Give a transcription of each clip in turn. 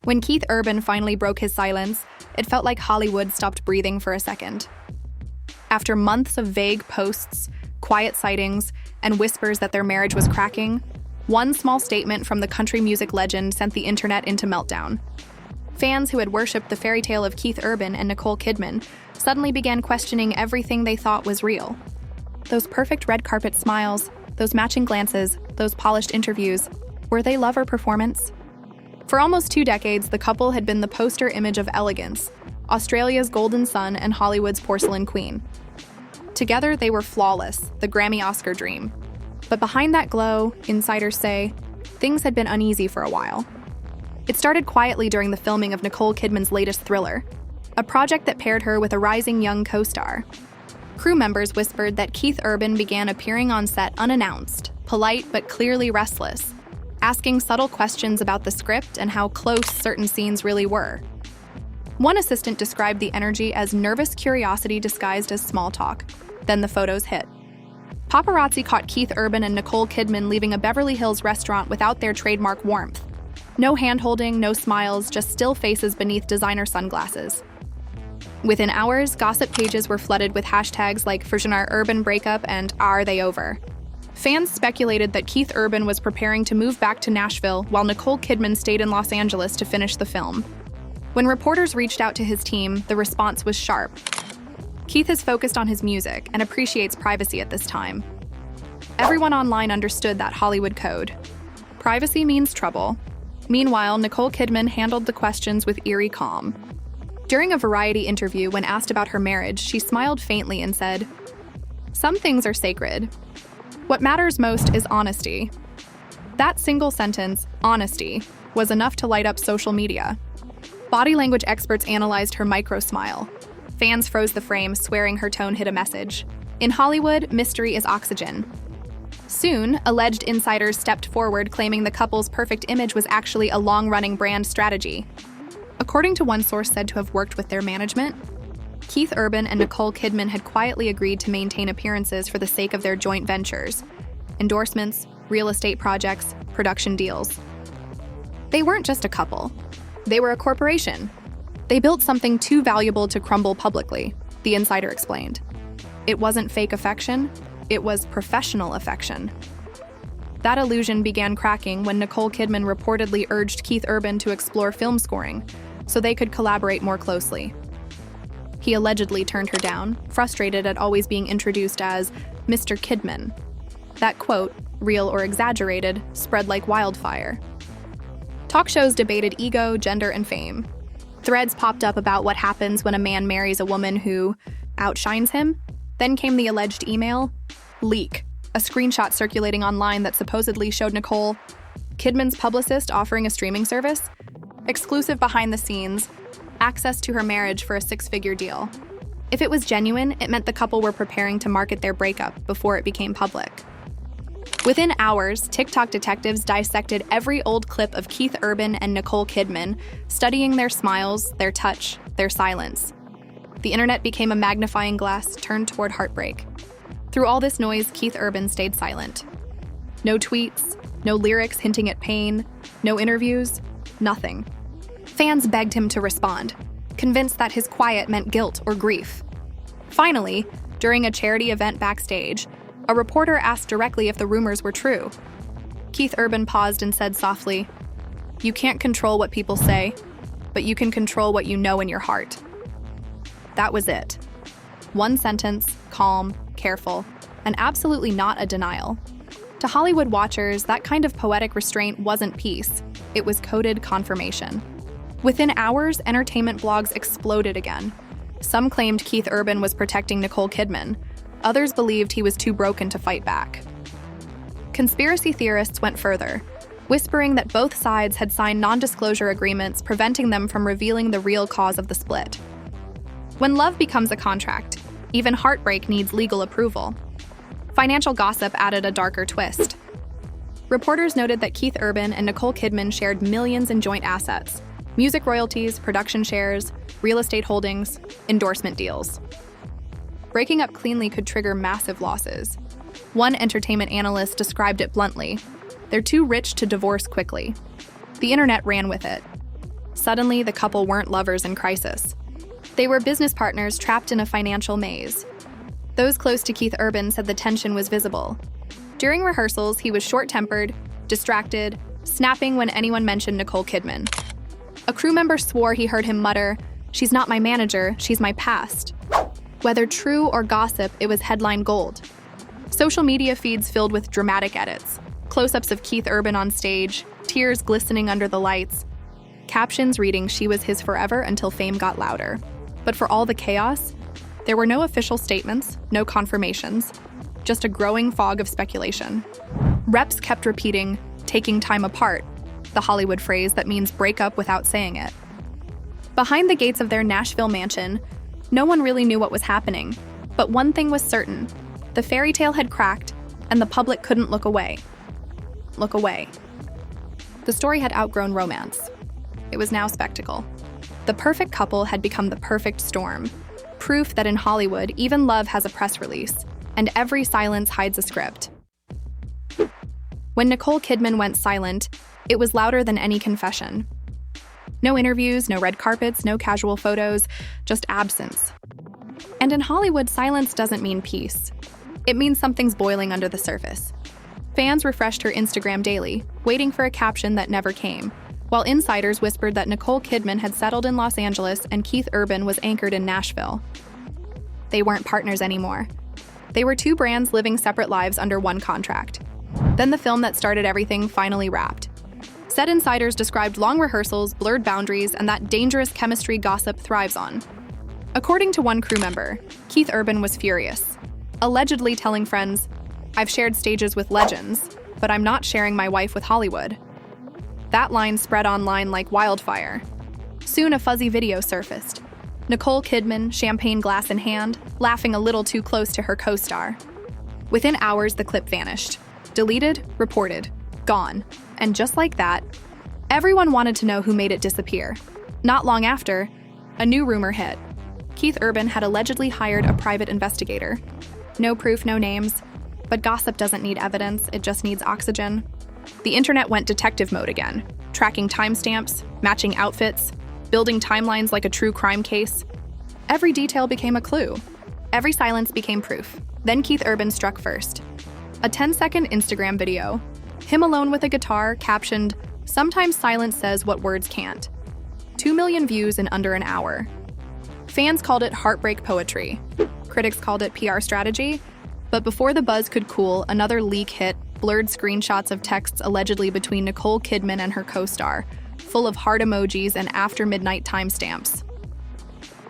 When Keith Urban finally broke his silence, it felt like Hollywood stopped breathing for a second. After months of vague posts, quiet sightings, and whispers that their marriage was cracking, one small statement from the country music legend sent the internet into meltdown. Fans who had worshipped the fairy tale of Keith Urban and Nicole Kidman suddenly began questioning everything they thought was real. Those perfect red carpet smiles, those matching glances, those polished interviews, were they love or performance? For almost 2 decades, the couple had been the poster image of elegance, Australia's golden sun and Hollywood's porcelain queen. Together, they were flawless, the Grammy-Oscar dream. But behind that glow, insiders say, things had been uneasy for a while. It started quietly during the filming of Nicole Kidman's latest thriller, a project that paired her with a rising young co-star. Crew members whispered that Keith Urban began appearing on set unannounced, polite but clearly restless, asking subtle questions about the script and how close certain scenes really were. One assistant described the energy as nervous curiosity disguised as small talk. Then the photos hit. Paparazzi caught Keith Urban and Nicole Kidman leaving a Beverly Hills restaurant without their trademark warmth. No hand-holding, no smiles, just still faces beneath designer sunglasses. Within hours, gossip pages were flooded with hashtags like Our Urban breakup and Are They Over? Fans speculated that Keith Urban was preparing to move back to Nashville while Nicole Kidman stayed in Los Angeles to finish the film. When reporters reached out to his team, the response was sharp. Keith is focused on his music and appreciates privacy at this time. Everyone online understood that Hollywood code. Privacy means trouble. Meanwhile, Nicole Kidman handled the questions with eerie calm. During a Variety interview, when asked about her marriage, she smiled faintly and said, "Some things are sacred. What matters most is honesty." That single sentence, honesty, was enough to light up social media. Body language experts analyzed her micro-smile. Fans froze the frame, swearing her tone hid a message. In Hollywood, mystery is oxygen. Soon, alleged insiders stepped forward claiming the couple's perfect image was actually a long-running brand strategy. According to one source said to have worked with their management, Keith Urban and Nicole Kidman had quietly agreed to maintain appearances for the sake of their joint ventures, endorsements, real estate projects, production deals. They weren't just a couple. They were a corporation. They built something too valuable to crumble publicly, the insider explained. It wasn't fake affection, it was professional affection. That illusion began cracking when Nicole Kidman reportedly urged Keith Urban to explore film scoring so they could collaborate more closely. He allegedly turned her down, frustrated at always being introduced as Mr. Kidman. That quote, real or exaggerated, spread like wildfire. Talk shows debated ego, gender, and fame. Threads popped up about what happens when a man marries a woman who outshines him. Then came the alleged email leak, a screenshot circulating online that supposedly showed Nicole Kidman's publicist offering a streaming service, exclusive behind the scenes, access to her marriage for a 6-figure deal. If it was genuine, it meant the couple were preparing to market their breakup before it became public. Within hours, TikTok detectives dissected every old clip of Keith Urban and Nicole Kidman, studying their smiles, their touch, their silence. The internet became a magnifying glass turned toward heartbreak. Through all this noise, Keith Urban stayed silent. No tweets, no lyrics hinting at pain, no interviews, nothing. Fans begged him to respond, convinced that his quiet meant guilt or grief. Finally, during a charity event backstage, a reporter asked directly if the rumors were true. Keith Urban paused and said softly, "You can't control what people say, but you can control what you know in your heart." That was it. One sentence, calm, careful, and absolutely not a denial. To Hollywood watchers, that kind of poetic restraint wasn't peace. It was coded confirmation. Within hours, entertainment blogs exploded again. Some claimed Keith Urban was protecting Nicole Kidman. Others believed he was too broken to fight back. Conspiracy theorists went further, whispering that both sides had signed non-disclosure agreements preventing them from revealing the real cause of the split. When love becomes a contract, even heartbreak needs legal approval. Financial gossip added a darker twist. Reporters noted that Keith Urban and Nicole Kidman shared millions in joint assets: music royalties, production shares, real estate holdings, endorsement deals. Breaking up cleanly could trigger massive losses. One entertainment analyst described it bluntly: "They're too rich to divorce quickly." The internet ran with it. Suddenly, the couple weren't lovers in crisis. They were business partners trapped in a financial maze. Those close to Keith Urban said the tension was visible. During rehearsals, he was short-tempered, distracted, snapping when anyone mentioned Nicole Kidman. A crew member swore he heard him mutter, "She's not my manager, she's my past." Whether true or gossip, it was headline gold. Social media feeds filled with dramatic edits, close-ups of Keith Urban on stage, tears glistening under the lights, captions reading she was his forever until fame got louder. But for all the chaos, there were no official statements, no confirmations, just a growing fog of speculation. Reps kept repeating, "taking time apart," the Hollywood phrase that means break up without saying it. Behind the gates of their Nashville mansion, no one really knew what was happening. But one thing was certain: the fairy tale had cracked, and the public couldn't look away. Look away. The story had outgrown romance. It was now spectacle. The perfect couple had become the perfect storm. Proof that in Hollywood, even love has a press release, and every silence hides a script. When Nicole Kidman went silent, it was louder than any confession. No interviews, no red carpets, no casual photos, just absence. And in Hollywood, silence doesn't mean peace. It means something's boiling under the surface. Fans refreshed her Instagram daily, waiting for a caption that never came, while insiders whispered that Nicole Kidman had settled in Los Angeles and Keith Urban was anchored in Nashville. They weren't partners anymore. They were two brands living separate lives under one contract. Then the film that started everything finally wrapped. Set insiders described long rehearsals, blurred boundaries, and that dangerous chemistry gossip thrives on. According to one crew member, Keith Urban was furious, allegedly telling friends, "I've shared stages with legends, but I'm not sharing my wife with Hollywood." That line spread online like wildfire. Soon a fuzzy video surfaced. Nicole Kidman, champagne glass in hand, laughing a little too close to her co-star. Within hours, the clip vanished. Deleted, reported, gone. And just like that, everyone wanted to know who made it disappear. Not long after, a new rumor hit. Keith Urban had allegedly hired a private investigator. No proof, no names. But gossip doesn't need evidence, it just needs oxygen. The internet went detective mode again, tracking timestamps, matching outfits, building timelines like a true crime case. Every detail became a clue. Every silence became proof. Then Keith Urban struck first. A 10-second Instagram video, him alone with a guitar, captioned, "Sometimes silence says what words can't." 2 million views in under an hour. Fans called it heartbreak poetry. Critics called it PR strategy. But before the buzz could cool, another leak hit, blurred screenshots of texts allegedly between Nicole Kidman and her co-star, full of heart emojis and after-midnight timestamps.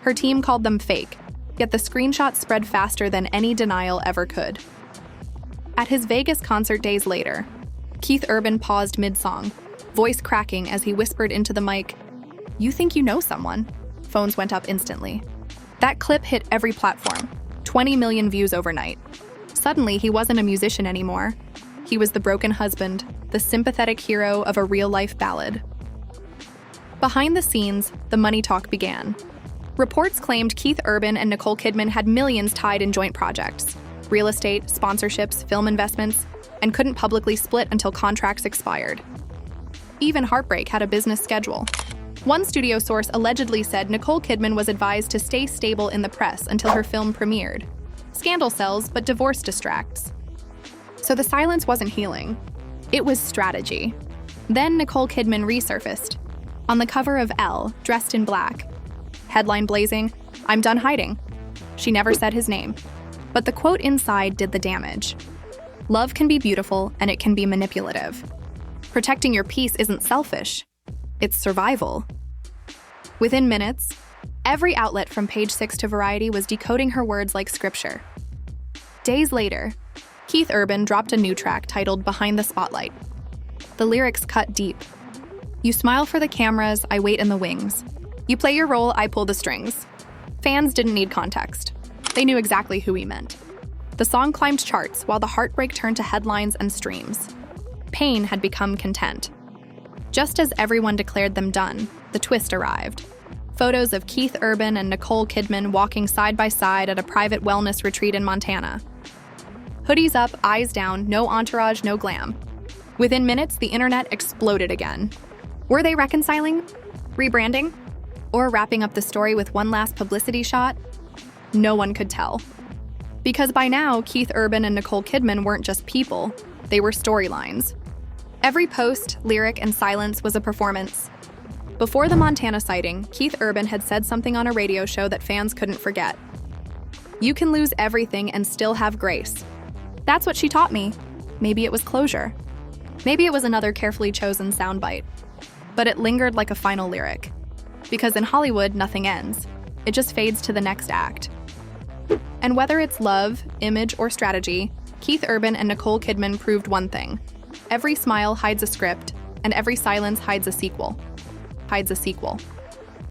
Her team called them fake, yet the screenshots spread faster than any denial ever could. At his Vegas concert days later, Keith Urban paused mid-song, voice cracking as he whispered into the mic, "You think you know someone?" Phones went up instantly. That clip hit every platform, 20 million views overnight. Suddenly, he wasn't a musician anymore. He was the broken husband, the sympathetic hero of a real-life ballad. Behind the scenes, the money talk began. Reports claimed Keith Urban and Nicole Kidman had millions tied in joint projects, real estate, sponsorships, film investments, and couldn't publicly split until contracts expired. Even Heartbreak had a business schedule. One studio source allegedly said Nicole Kidman was advised to stay stable in the press until her film premiered. Scandal sells, but divorce distracts. So the silence wasn't healing. It was strategy. Then Nicole Kidman resurfaced. On the cover of Elle, dressed in black. Headline blazing, "I'm done hiding." She never said his name. But the quote inside did the damage. Love can be beautiful, and it can be manipulative. Protecting your peace isn't selfish. It's survival. Within minutes, every outlet from Page 6 to Variety was decoding her words like scripture. Days later, Keith Urban dropped a new track titled "Behind the Spotlight." The lyrics cut deep. "You smile for the cameras, I wait in the wings. You play your role, I pull the strings." Fans didn't need context. They knew exactly who he meant. The song climbed charts while the heartbreak turned to headlines and streams. Pain had become content. Just as everyone declared them done, the twist arrived. Photos of Keith Urban and Nicole Kidman walking side by side at a private wellness retreat in Montana. Hoodies up, eyes down, no entourage, no glam. Within minutes, the internet exploded again. Were they reconciling? Rebranding? Or wrapping up the story with one last publicity shot? No one could tell. Because by now, Keith Urban and Nicole Kidman weren't just people, they were storylines. Every post, lyric, and silence was a performance. Before the Montana sighting, Keith Urban had said something on a radio show that fans couldn't forget. "You can lose everything and still have grace." That's what she taught me. Maybe it was closure. Maybe it was another carefully chosen soundbite. But it lingered like a final lyric. Because in Hollywood, nothing ends. It just fades to the next act. And whether it's love, image, or strategy, Keith Urban and Nicole Kidman proved one thing. Every smile hides a script, and every silence hides a sequel.